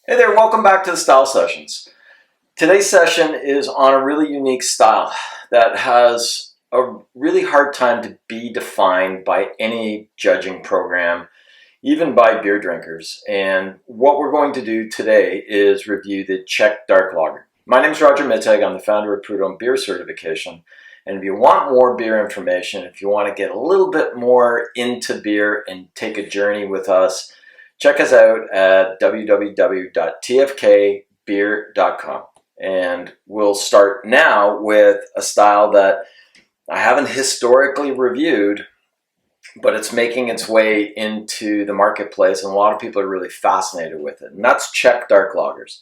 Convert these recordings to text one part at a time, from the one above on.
Hey there, welcome back to the Style Sessions. Today's session is on a really unique style that has a really hard time to be defined by any judging program, even by beer drinkers. And what we're going to do today is review the Czech Dark Lager. My name is Roger Mittag. I'm the founder of Prud'homme Beer Certification. And if you want more beer information, if you want to get a little bit more into beer and take a journey with us, check us out at www.tfkbeer.com. And we'll start now with a style that I haven't historically reviewed, but it's making its way into the marketplace, and a lot of people are really fascinated with it. And that's Czech Dark Lagers.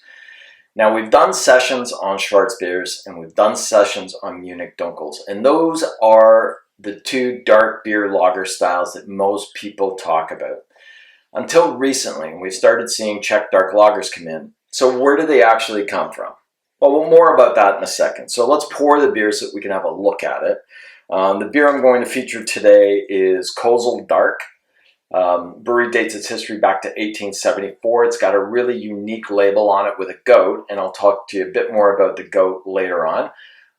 Now, we've done sessions on Schwarzbiers, and we've done sessions on Munich Dunkels. And those are the two dark beer lager styles that most people talk about. Until recently, we've started seeing Czech Dark Lagers come in. So where do they actually come from? Well, more about that in a second. So let's pour the beer so that we can have a look at it. The beer I'm going to feature today is Kozel Dark. Brewery dates its history back to 1874. It's got a really unique label on it with a goat, and I'll talk to you a bit more about the goat later on.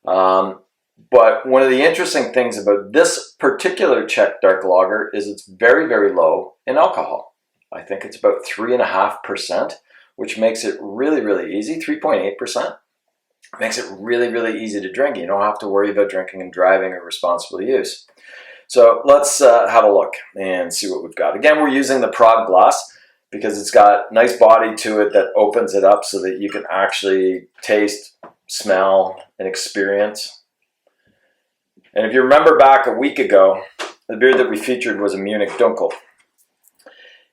But one of the interesting things about this particular Czech Dark Lager is it's very, very low in alcohol. I think it's about 3.5%, which makes it really, really easy. 3.8% makes it really, really easy to drink. You don't have to worry about drinking and driving or responsible use. So let's have a look and see what we've got. Again, we're using the Prod glass because it's got nice body to it that opens it up so that you can actually taste, smell, and experience. And if you remember back a week ago, the beer that we featured was a Munich Dunkel.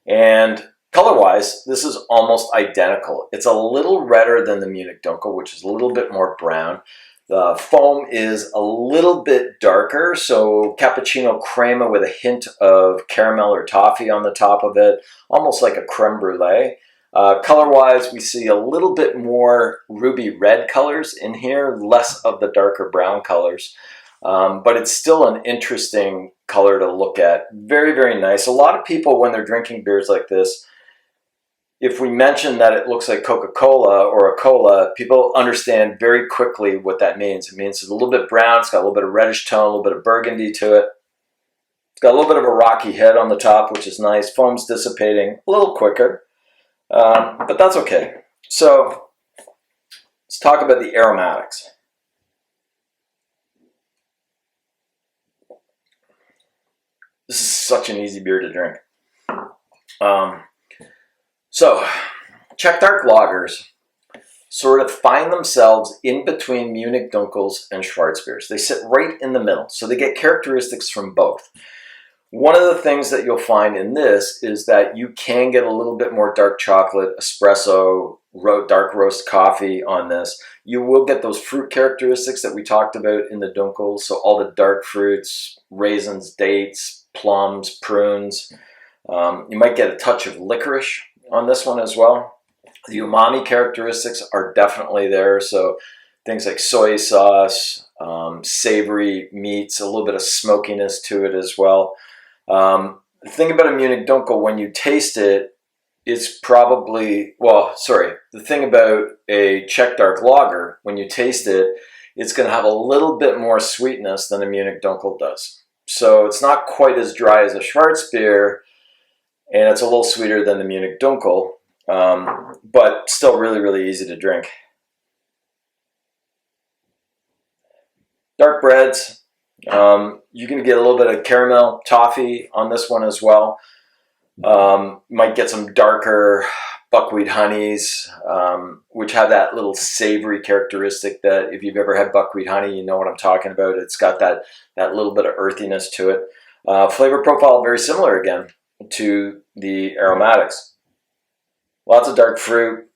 And color-wise, this is almost identical. It's a little redder than the Munich Dunkel, which is a little bit more brown. The foam is a little bit darker, so cappuccino crema with a hint of caramel or toffee on the top of it, almost like a creme brulee. Color-wise, we see a little bit more ruby red colors in here, less of the darker brown colors. But it's still an interesting color to look at. Very, very nice. A lot of people, when they're drinking beers like this, if we mention that it looks like Coca-Cola or a cola, people understand very quickly what that means. It means it's a little bit brown, it's got a little bit of reddish tone, a little bit of burgundy to it. It's got a little bit of a rocky head on the top, which is nice. Foam's dissipating a little quicker, but that's okay. So let's talk about the aromatics. This is such an easy beer to drink. So, Czech Dark Lagers sort of find themselves in between Munich Dunkels and Schwarzbiers. They sit right in the middle, so they get characteristics from both. One of the things that you'll find in this is that you can get a little bit more dark chocolate, espresso, dark roast coffee on this. You will get those fruit characteristics that we talked about in the Dunkels, so all the dark fruits, raisins, dates, plums, prunes. You might get a touch of licorice on this one as well. The umami characteristics are definitely there, so things like soy sauce, savory meats, a little bit of smokiness to it as well. The thing about a Munich Dunkel, when you taste it, it's probably, the thing about a Czech Dark Lager, when you taste it, it's going to have a little bit more sweetness than a Munich Dunkel does. So it's not quite as dry as a Schwarzbier, and it's a little sweeter than the Munich Dunkel, but still really, really easy to drink. Dark breads, you can get a little bit of caramel toffee on this one as well. Might get some darker buckwheat honeys, which have that little savory characteristic that if you've ever had buckwheat honey, you know what I'm talking about. It's got that little bit of earthiness to it. Flavor profile, very similar again to the aromatics. Lots of dark fruit,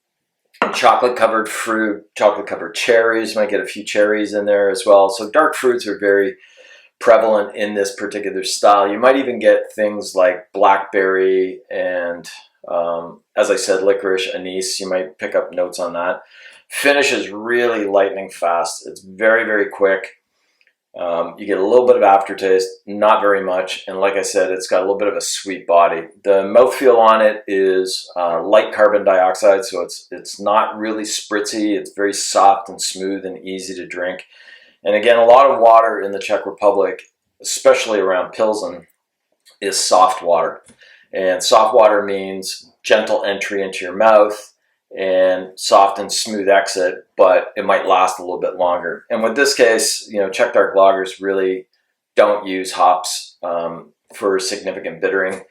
chocolate-covered fruit, chocolate-covered cherries. Might get a few cherries in there as well. So dark fruits are very prevalent in this particular style. You might even get things like blackberry and, as I said, licorice, anise. You might pick up notes on that. Finish is really lightning fast. It's very, very quick. You get a little bit of aftertaste, not very much, and like I said, it's got a little bit of a sweet body. The mouthfeel on it is light carbon dioxide, so it's not really spritzy. It's very soft and smooth and easy to drink. And again, a lot of water in the Czech Republic, especially around Pilsen, is soft water. And soft water means gentle entry into your mouth and soft and smooth exit, but it might last a little bit longer. And with this case, Czech dark lagers really don't use hops for significant bittering.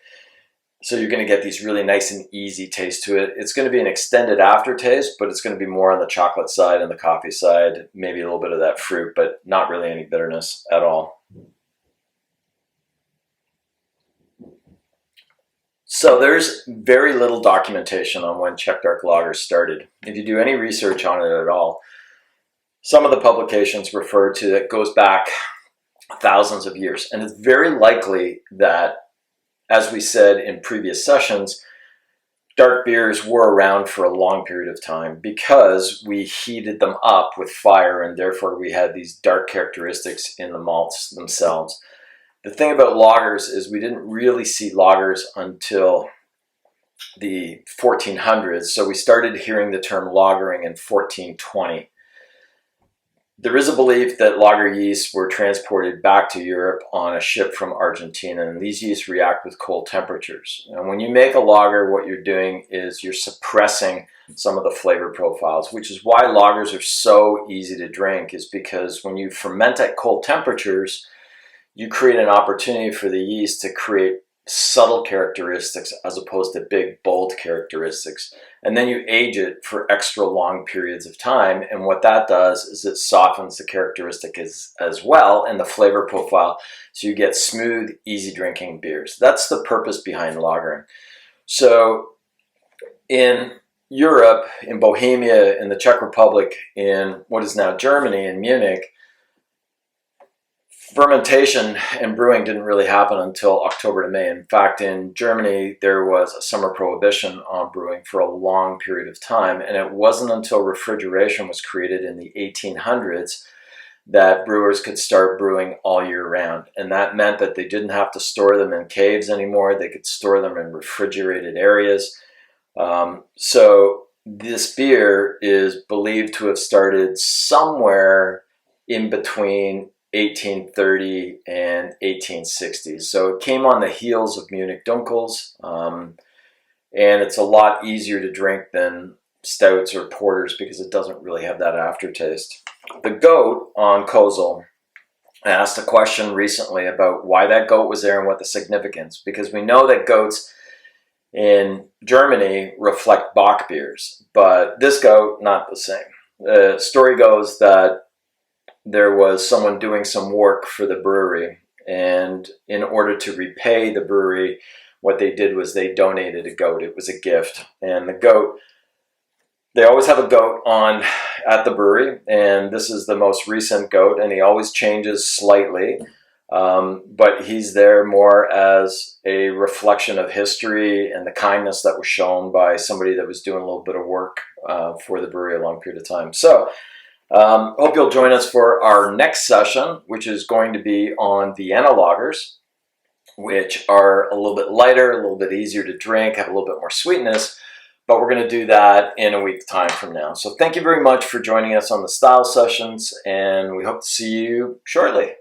So you're going to get these really nice and easy taste to it. It's going to be an extended aftertaste, but it's going to be more on the chocolate side and the coffee side, maybe a little bit of that fruit, but not really any bitterness at all. So there's very little documentation on when Czech dark lagers started. If you do any research on it at all, some of the publications refer to that goes back thousands of years. And it's very likely that, as we said in previous sessions, dark beers were around for a long period of time because we heated them up with fire, and therefore we had these dark characteristics in the malts themselves. The thing about lagers is we didn't really see lagers until the 1400s, so we started hearing the term lagering in 1420. There is a belief that lager yeasts were transported back to Europe on a ship from Argentina, and these yeasts react with cold temperatures. And when you make a lager, what you're doing is you're suppressing some of the flavor profiles, which is why lagers are so easy to drink, is because when you ferment at cold temperatures, you create an opportunity for the yeast to create subtle characteristics as opposed to big, bold characteristics. And then you age it for extra long periods of time. And what that does is it softens the characteristic as well and the flavor profile. So you get smooth, easy drinking beers. That's the purpose behind lagering. So in Europe, in Bohemia, in the Czech Republic, in what is now Germany, in Munich, fermentation and brewing didn't really happen until October to May. In fact, in Germany, there was a summer prohibition on brewing for a long period of time, and it wasn't until refrigeration was created in the 1800s that brewers could start brewing all year round. And that meant that they didn't have to store them in caves anymore. They could store them in refrigerated areas. So this beer is believed to have started somewhere in between 1830 and 1860s. So it came on the heels of Munich Dunkels, and it's a lot easier to drink than stouts or porters because it doesn't really have that aftertaste. The goat on Kozel asked a question recently about why that goat was there and what the significance, because we know that goats in Germany reflect Bock beers, but this goat, not the same. The story goes that there was someone doing some work for the brewery, and in order to repay the brewery, what they did was they donated a goat. It was a gift. And the goat, they always have a goat on at the brewery, and this is the most recent goat, and he always changes slightly, but he's there more as a reflection of history and the kindness that was shown by somebody that was doing a little bit of work for the brewery a long period of time. So hope you'll join us for our next session, which is going to be on Vienna lagers, which are a little bit lighter, a little bit easier to drink, have a little bit more sweetness, but we're going to do that in a week's time from now. So thank you very much for joining us on the Style Sessions, and we hope to see you shortly.